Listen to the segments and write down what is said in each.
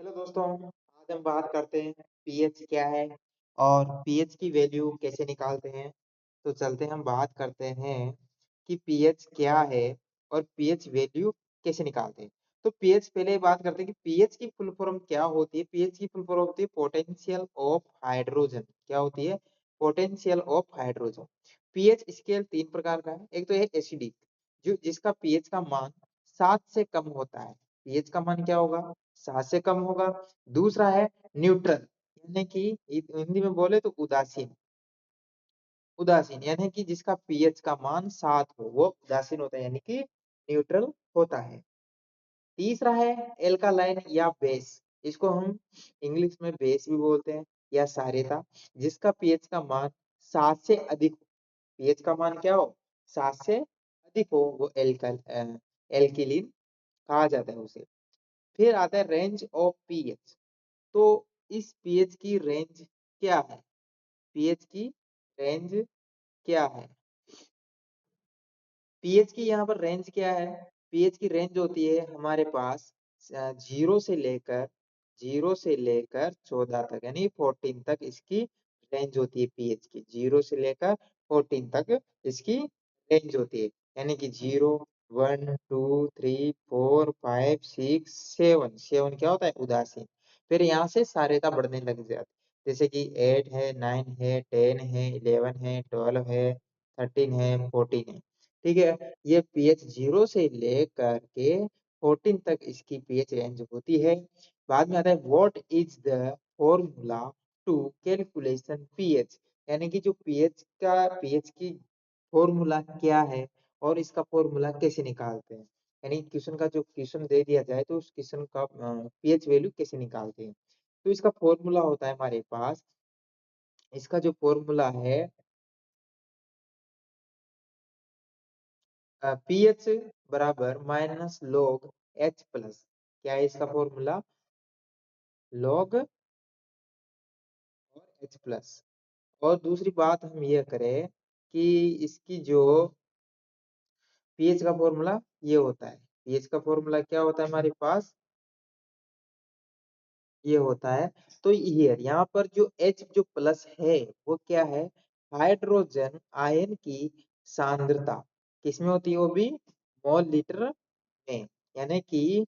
Hello दोस्तों, आज हम बात करते हैं पीएच क्या है और पीएच की वैल्यू कैसे निकालते हैं। तो चलते हम बात करते हैं कि पीएच क्या है और पीएच वैल्यू कैसे निकालते हैं। तो पीएच पहले बात करते हैं कि पीएच की फुल फॉर्म क्या होती है। पीएच की फुल फॉर्म होती है पोटेंशियल ऑफ हाइड्रोजन। क्या होती है? Potential of hydrogen. PH scale 3 प्रकार का है। एक तो है एसिडिक, जो जिसका पीएच का मान 7 से कम होता है। पीएच का मान क्या होगा? 7 से कम होगा। दूसरा है न्यूट्रल, यानी कि हिंदी में बोले तो उदासीन। उदासीन यानी कि जिसका पीएच का मान 7 हो, वो उदासीन होता है, यानी कि न्यूट्रल होता है। तीसरा है एल्कालाइन या बेस। इसको हम इंग्लिश में बेस भी बोलते हैं या क्षारीयता, जिसका पीएच का मान 7 से अधिक हो। पीएच का मान क्या हो? 7 से अधिक हो, वो एल्किलिन कहा जाता है उसे। फिर आता है रेंज ऑफ पीएच। तो इस पीएच की रेंज क्या है? पीएच की रेंज क्या है? पीएच की यहाँ पर रेंज क्या है? पीएच की रेंज होती है हमारे पास 0 से लेकर 14 तक, यानी 14 तक इसकी रेंज होती है पीएच की। 0 से लेकर 14 तक इसकी रेंज होती है, यानी कि 0, 1, 2, 3, 4, 5, 6, 7। 7 क्या होता है? उदासीन। फिर यहाँ से सारेता बढ़ने लग जाती है, जैसे कि 8 है, 9 है, 10 है, 11 है, 12 है, 13 है, 14 है। ठीक है, ये पीएच 0 से लेकर के 14 तक इसकी पीएच रेंज होती है। बाद में आता है what is the formula to calculation pH, यानी कि जो पीएच की फॉर्मूला क्या है और इसका फॉर्मूला कैसे निकालते हैं। यानी क्वेश्चन का जो क्वेश्चन दे दिया जाए तो उस क्वेश्चन का पीएच वैल्यू कैसे निकालते हैं। तो इसका फॉर्मूला होता है हमारे पास, इसका जो फॉर्मूला है पीएच बराबर माइनस लॉग एच प्लस। क्या है इसका फॉर्मूला? लॉग और एच प्लस। और दूसरी बात हम ये करें कि इसकी जो पीएच का फॉर्मूला ये होता है। पीएच का फॉर्मूला क्या होता है हमारे पास? ये होता है। तो ये यहाँ पर जो H जो प्लस है वो क्या है? हाइड्रोजन आयन की सांद्रता किसमें होती है? वो भी मोल लीटर में, यानी कि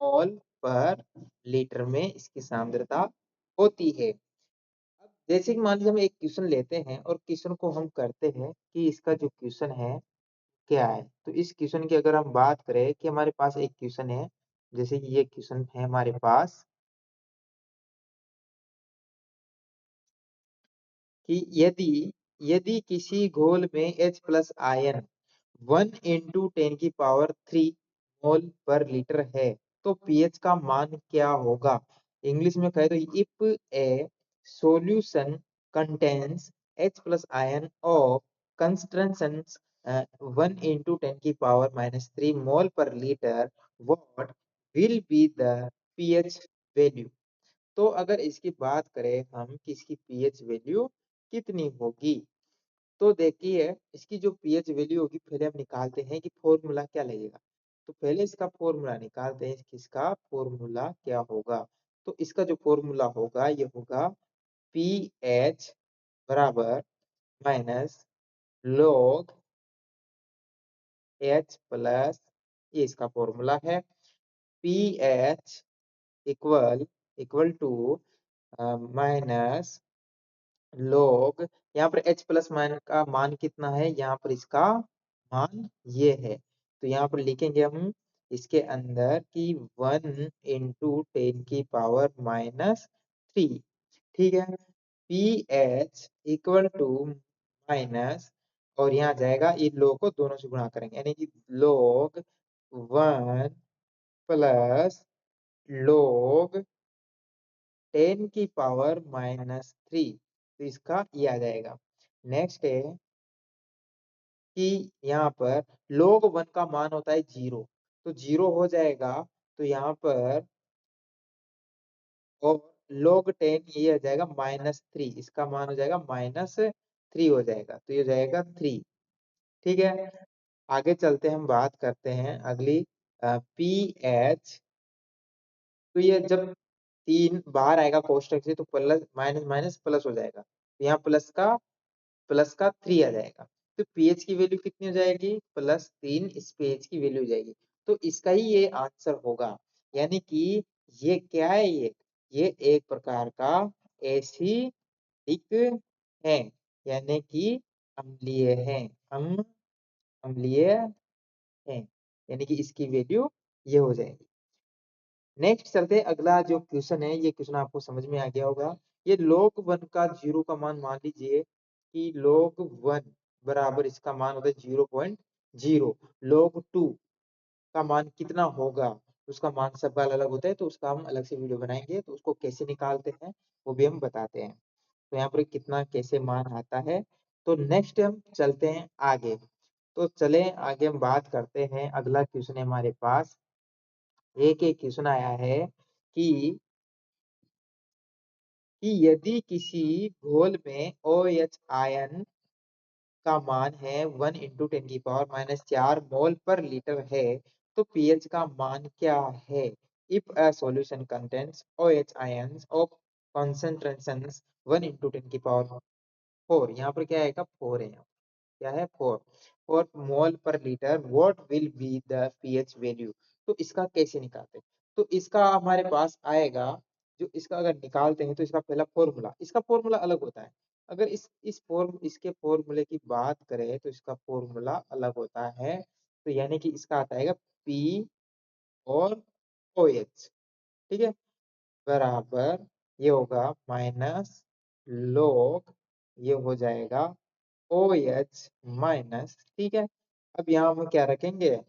मोल पर लीटर में इसकी सांद्रता होती है। अब जैसे कि मान लीजिए हम एक क्वेश्चन लेते हैं और क्वेश्चन को हम करते हैं कि इसका जो क्वेश्चन है क्या है। तो इस क्वेश्चन की अगर हम बात करें कि हमारे पास एक क्वेश्चन है, जैसे कि ये क्वेश्चन है हमारे पास कि यदि यदि किसी घोल में H प्लस आयन 1 × 10³ मोल पर लीटर है तो पीएच का मान क्या होगा? इंग्लिश में कहे तो if A solution contains H plus ion of concentration 1 × 10³ - 3 मोल पर litre, what will be the pH value. तो अगर इसकी बात करें हम कि इसकी पीएच वैल्यू कितनी होगी, तो देखिए इसकी जो पीएच वैल्यू होगी पहले हम निकालते हैं कि फॉर्मूला क्या लगेगा। तो पहले इसका फॉर्मूला निकालते हैं कि इसका फॉर्मूला क्या होगा। तो इसका जो फॉर्मूला होगा ये होगा पीएच बराबर माइनस लॉग एच प्लस, ये इसका फॉर्मूला है। PH equal equal to minus log, यहाँ पर h प्लस मान का मान कितना है? यहाँ पर इसका मान ये है। तो यहाँ पर लिखेंगे हम इसके अंदर कि 1 × 10³ - 3। ठीक है, P H equal to minus, और यहाँ जाएगा इन लोगों को दोनों से गुणा करेंगे, यानी कि log 1 प्लस log 10⁻³ तो इसका ये आ जाएगा। नेक्स्ट है कि यहाँ पर log 1 का मान होता है 0, तो 0 हो जाएगा। तो यहाँ पर और log 10 ये आ जाएगा -3, इसका मान हो जाएगा -3 हो जाएगा, तो ये हो जाएगा 3। ठीक है, आगे चलते हम बात करते हैं अगली पी एच। तो ये जब 3 बाहर आएगा कोष्ठक से तो प्लस माइनस माइनस प्लस हो जाएगा। तो यहाँ प्लस का 3 आ जाएगा। तो पीएच की वैल्यू कितनी हो जाएगी? +3 इस पीएच की वैल्यू हो जाएगी। तो इसका ही ये आंसर होगा। यानी कि ये क्या है ये? ये एक प्रकार का एसिडिक है, यानी कि अम्लीय है। अम्लीय है, यानी कि इसकी वैल्यू ये हो जाएगी। नेक्स्ट चलते हैं, अगला जो क्वेश्चन है, ये क्वेश्चन आपको समझ में आ गया होगा। ये log 1 का 0 का मान लीजिए कि log 1 बराबर इसका मान होता है 0.0। log 2 का मान कितना होगा? उसका मान सबका अलग होता है, तो उसका हम अलग से वीडियो बनाएँगे, तो उसको कैसे निकालते हैं, वो भी हम बताते हैं। तो यहाँ पर कितना कैसे मान आता है, तो नेक्स्ट हम चलते हैं आगे। तो चलें आगे हम बात करते हैं, अगला क्वेश्चन है हमारे पास। एक क्वेश्चन आया है कि यदि किसी घोल में OH आयन का मान है 1 × 10⁻⁻4 मोल पर लीटर है, तो पीएच का मान क्या है? If a solution contains OH ions of concentrations 1 × 10⁻4, यहाँ पर क्या आएगा? 4 है। क्या है? 4 और मोल पर litre, what will be the pH value? तो इसका कैसे निकालते हैं? तो इसका हमारे पास आएगा, जो इसका अगर निकालते हैं तो इसका पहला फॉर्मूला, इसका फॉर्मूला अलग होता है। अगर इसके फॉर्मूले की बात करें तो इसका फॉर्मूला अलग होता है। तो यानी कि इसका आता है पी और OH, ठीक है? बराबर ये होगा माइनस log, ये हो जाएगा OH माइनस, ठीक है? अब यहाँ हम क्या रखेंगे?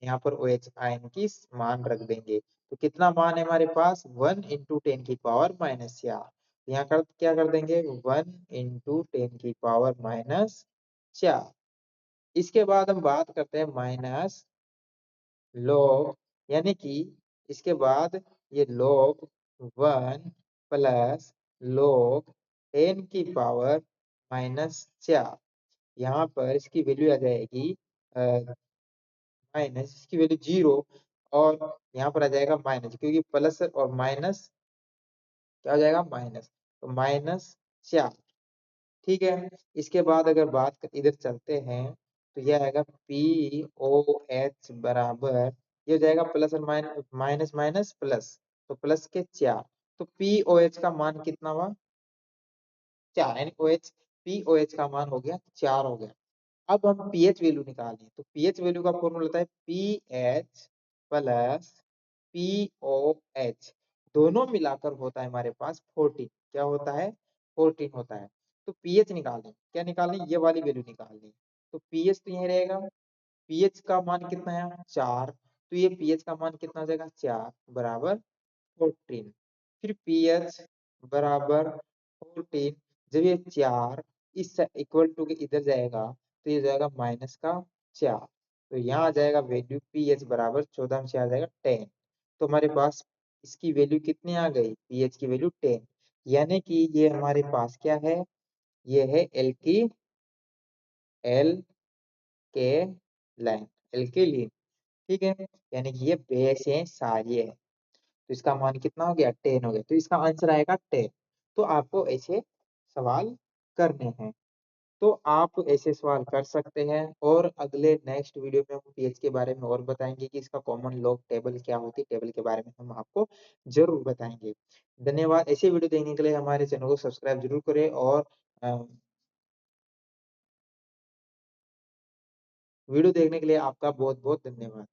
यहाँ पर OH आयन की मान रख देंगे। तो कितना मान है हमारे पास? 1 × 10⁻⁻4। यहाँ कर क्या कर देंगे? 1 × 10⁻⁻4। इसके बाद हम बात करते हैं माइनस log, यानी कि इसके बाद ये log 1 प्लस log 10⁻⁻4। यहाँ पर इसकी वैल्यू आ जाएगी माइनस, इसकी वैल्यू 0 और यहाँ पर आ जाएगा माइनस, क्योंकि प्लस और माइनस क्या हो जाएगा? माइनस। तो -4, ठीक है? इसके बाद अगर बात इधर चलते हैं तो ये आएगा POH बराबर, ये हो जाएगा प्लस और माइनस माइनस प्लस, तो प्लस के 4। तो POH का मान कितना हुआ? 4, यानी OH POH का मान हो गया 4 हो गया। अब हम पीएच वैल्यू निकालें, तो पीएच वैल्यू का फॉर्मूला होता है पीएच प्लस पीओएच, दोनों मिलाकर होता है हमारे पास 14। क्या होता है? 14 होता है। तो पीएच निकालें, क्या निकालें? ये वाली वैल्यू निकालनी। तो पीएच तो यही रहेगा। पीएच का मान कितना है? 4। तो ये पीएच का मान कितना हो जाएगा? 4 बराबर 14। फिर पीएच बराबर 14, जब ये 4 इस इक्वल टू के इधर जाएगा तो ये जाएगा माइनस का 4। तो यहाँ आ जाएगा वैल्यू पीएच बराबर 14 में से आ जाएगा 10। तो हमारे पास इसकी वैल्यू कितनी आ गई? पीएच की वैल्यू 10, यानी कि ये हमारे पास क्या है? ये है एल के लाइन, एल्केलिन, ठीक है? यानी कि ये बेस है, क्षारीय है। तो इसका मान कितना हो गया? 10 हो गया। तो इसका आंसर आएगा 10। तो आपको ऐसे सवाल करने हैं। तो आप ऐसे सवाल कर सकते हैं, और अगले नेक्स्ट वीडियो में हम पीएच के बारे में और बताएँगे कि इसका कॉमन लॉग टेबल क्या होती है, टेबल के बारे में हम आपको ज़रूर बताएँगे। धन्यवाद। ऐसे वीडियो देखने के लिए हमारे चैनल को सब्सक्राइब ज़रूर करें, और अ, वीडियो देखने के लिए आपका बहुत-बहुत धन्यवाद।